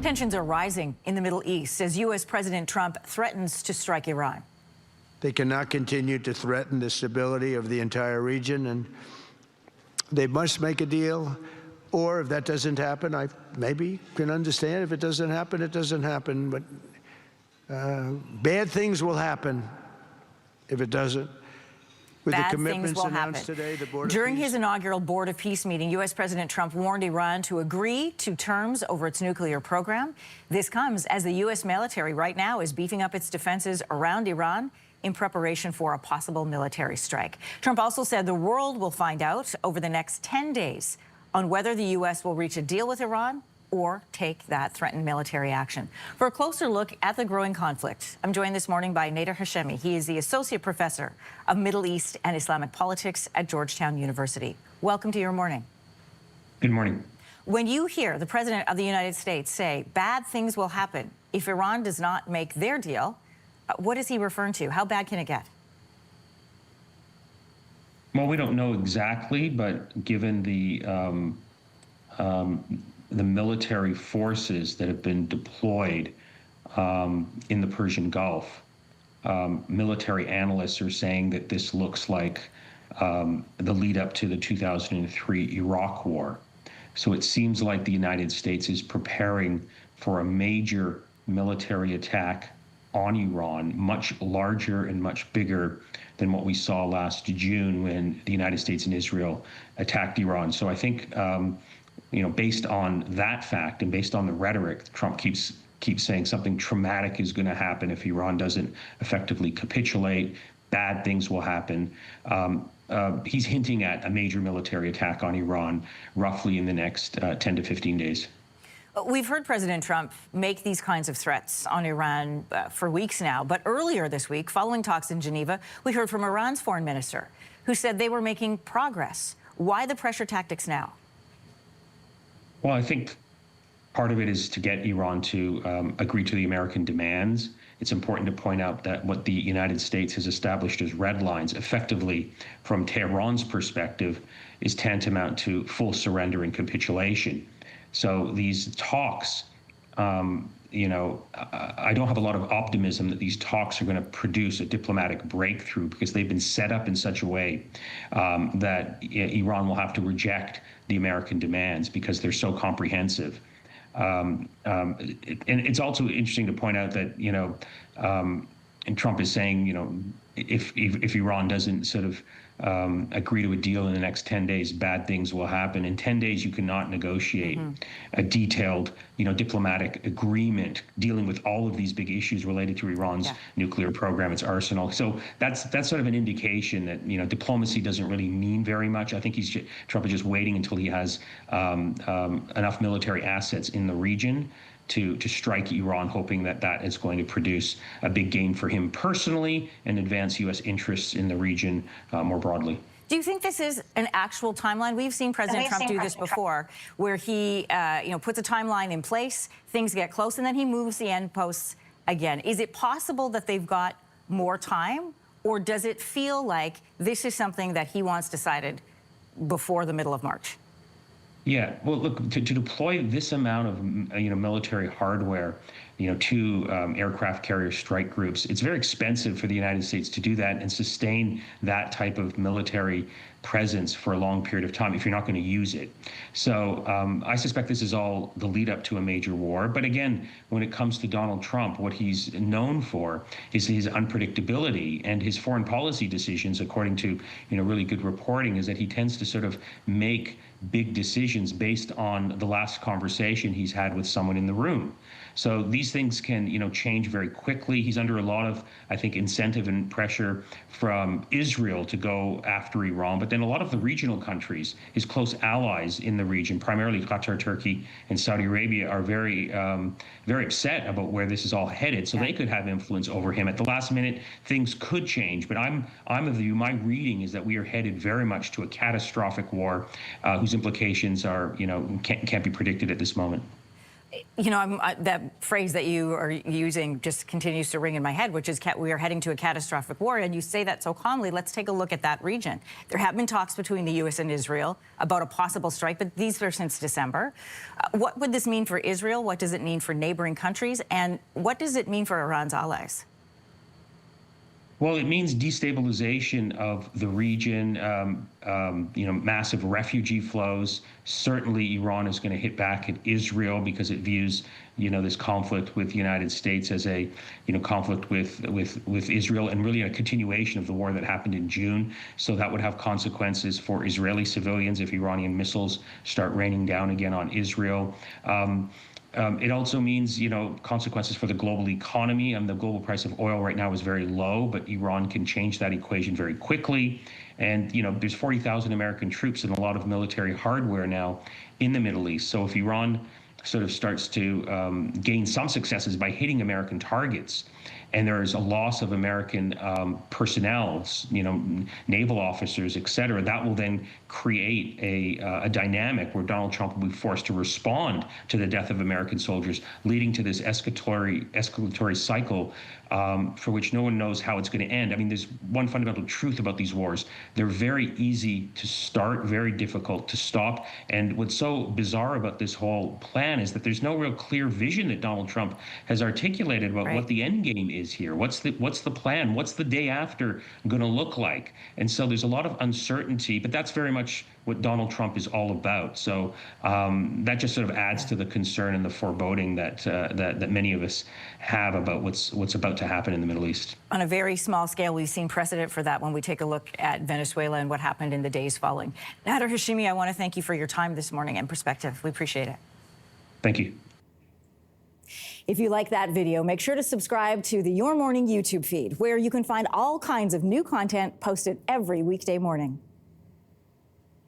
Tensions are rising in the Middle East as U.S. President Trump threatens to strike Iran. They cannot continue to threaten the stability of the entire region, and they must make a deal. Or if that doesn't happen, I maybe can understand. If it doesn't happen, it doesn't happen. But bad things will happen if it doesn't. With Bad the commitments things will announced happen. today, the Board of During Peace. his inaugural Board of Peace meeting, U.S. President Trump warned Iran to agree to terms over its nuclear program. This comes as the U.S. military right now is beefing up its defenses around Iran in preparation for a possible military strike. Trump also said the world will find out over the next 10 days on whether the U.S. will reach a deal with Iran or take that threatened military action. For a closer look at the growing conflict, I'm joined this morning by Nader Hashemi. He is the Associate Professor of Middle East and Islamic Politics at Georgetown University. Welcome to Your Morning. Good morning. When you hear the President of the United States say bad things will happen if Iran does not make their deal, what is he referring to? How bad can it get? Well, we don't know exactly, but given the military forces that have been deployed in the Persian Gulf, military analysts are saying that this looks like the lead up to the 2003 Iraq War. So it seems like the United States is preparing for a major military attack on Iran, much larger and much bigger than what we saw last June when the United States and Israel attacked Iran. So I think, based on that fact and based on the rhetoric, Trump keeps saying something traumatic is going to happen if Iran doesn't effectively capitulate. Bad things will happen. He's hinting at a major military attack on Iran roughly in the next 10 to 15 days. We've heard President Trump make these kinds of threats on Iran for weeks now. But earlier this week, following talks in Geneva, we heard from Iran's foreign minister, who said they were making progress. Why the pressure tactics now? Well, I think part of it is to get Iran to agree to the American demands. It's important to point out that what the United States has established as red lines, effectively, from Tehran's perspective, is tantamount to full surrender and capitulation. So these talks, I don't have a lot of optimism that these talks are going to produce a diplomatic breakthrough because they've been set up in such a way that Iran will have to reject the American demands because they're so comprehensive. And it's also interesting to point out that, and Trump is saying, if Iran doesn't sort of agree to a deal in the next 10 days, bad things will happen. In 10 days, you cannot negotiate a detailed, diplomatic agreement dealing with all of these big issues related to Iran's nuclear program, its arsenal. So that's sort of an indication that, diplomacy doesn't really mean very much. I think Trump is just waiting until he has enough military assets in the region to strike Iran, hoping that that is going to produce a big gain for him personally and advance U.S. interests in the region more broadly. Do you think this is an actual timeline? We've seen President Trump do this before, where he puts a timeline in place, things get close, and then he moves the end posts again. Is it possible that they've got more time, or does it feel like this is something that he wants decided before the middle of March? Yeah, well, look, to deploy this amount of military hardware, to aircraft carrier strike groups, it's very expensive for the United States to do that and sustain that type of military presence for a long period of time if you're not going to use it. So I suspect this is all the lead up to a major war. But again, when it comes to Donald Trump, what he's known for is his unpredictability, and his foreign policy decisions, according to really good reporting, is that he tends to sort of make big decisions based on the last conversation he's had with someone in the room. So these things can, change very quickly. He's under a lot of, I think, incentive and pressure from Israel to go after Iran, but then a lot of the regional countries, his close allies in the region, primarily Qatar, Turkey, and Saudi Arabia, are very, very upset about where this is all headed. So they could have influence over him. At the last minute, things could change. But I'm of the view, my reading is that we are headed very much to a catastrophic war whose implications are, can't be predicted at this moment. You know, that phrase that you are using just continues to ring in my head, which is we are heading to a catastrophic war. And you say that so calmly. Let's take a look at that region. There have been talks between the U.S. and Israel about a possible strike, but these are since December. What would this mean for Israel? What does it mean for neighboring countries? And what does it mean for Iran's allies? Well, it means destabilization of the region, massive refugee flows. Certainly, Iran is going to hit back at Israel because it views, this conflict with the United States as a, conflict with Israel and really a continuation of the war that happened in June. So that would have consequences for Israeli civilians if Iranian missiles start raining down again on Israel. It also means, consequences for the global economy. The global price of oil right now is very low, but Iran can change that equation very quickly. And, there's 40,000 American troops and a lot of military hardware now in the Middle East. So if Iran sort of starts to gain some successes by hitting American targets, and there is a loss of American personnel, naval officers, et cetera, that will then create a dynamic where Donald Trump will be forced to respond to the death of American soldiers, leading to this escalatory cycle for which no one knows how it's going to end. There's one fundamental truth about these wars. They're very easy to start, very difficult to stop. And what's so bizarre about this whole plan is that there's no real clear vision that Donald Trump has articulated about what the end game is here. What's the plan? What's the day after going to look like? And so there's a lot of uncertainty, but that's very much what Donald Trump is all about. So that just sort of adds to the concern and the foreboding that many of us have about what's about to happen in the Middle East. On a very small scale, we've seen precedent for that when we take a look at Venezuela and what happened in the days following. Nader Hashimi, I want to thank you for your time this morning and perspective. We appreciate it. Thank you. If you like that video, make sure to subscribe to the Your Morning YouTube feed, where you can find all kinds of new content posted every weekday morning.